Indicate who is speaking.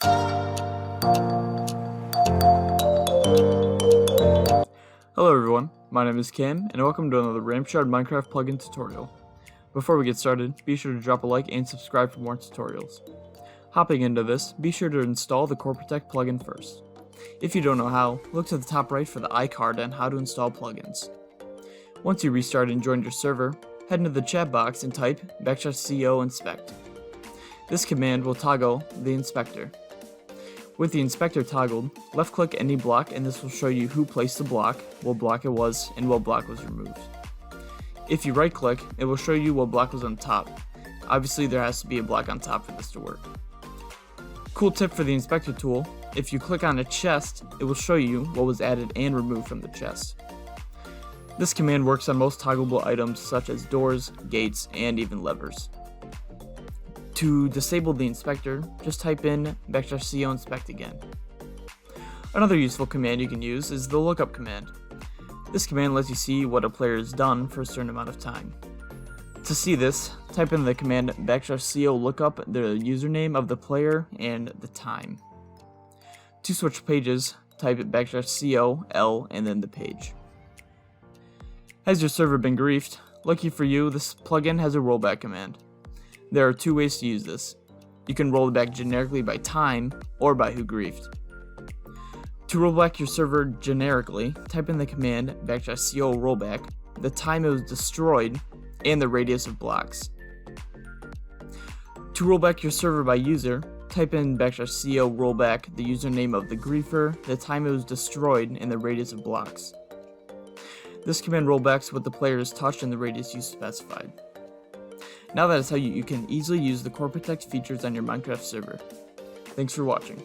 Speaker 1: Hello everyone, my name is Cam, and welcome to another RAMShard Minecraft plugin tutorial. Before we get started, be sure to drop a like and subscribe for more tutorials. Hopping into this, be sure to install the CoreProtect plugin first. If you don't know how, look to the top right for the iCard on how to install plugins. Once you restart and join your server, head into the chat box and type \co inspect. This command will toggle the inspector. With the inspector toggled, left-click any block and this will show you who placed the block, what block it was, and what block was removed. If you right-click, it will show you what block was on top. Obviously, there has to be a block on top for this to work. Cool tip for the inspector tool, if you click on a chest, it will show you what was added and removed from the chest. This command works on most toggleable items such as doors, gates, and even levers. To disable the inspector, just type in \co inspect again. Another useful command you can use is the lookup command. This command lets you see what a player has done for a certain amount of time. To see this, type in the command \co lookup the username of the player and the time. To switch pages, type \co l and then the page. Has your server been griefed? Lucky for you, this plugin has a rollback command. There are two ways to use this. You can roll it back generically by time or by who griefed. To roll back your server generically, type in the command \co rollback, the time it was destroyed, and the radius of blocks. To roll back your server by user, type in \co rollback, the username of the griefer, the time it was destroyed, and the radius of blocks. This command rollbacks what the player has touched and the radius you specified. Now that is how you can easily use the CoreProtect features on your Minecraft server. Thanks for watching.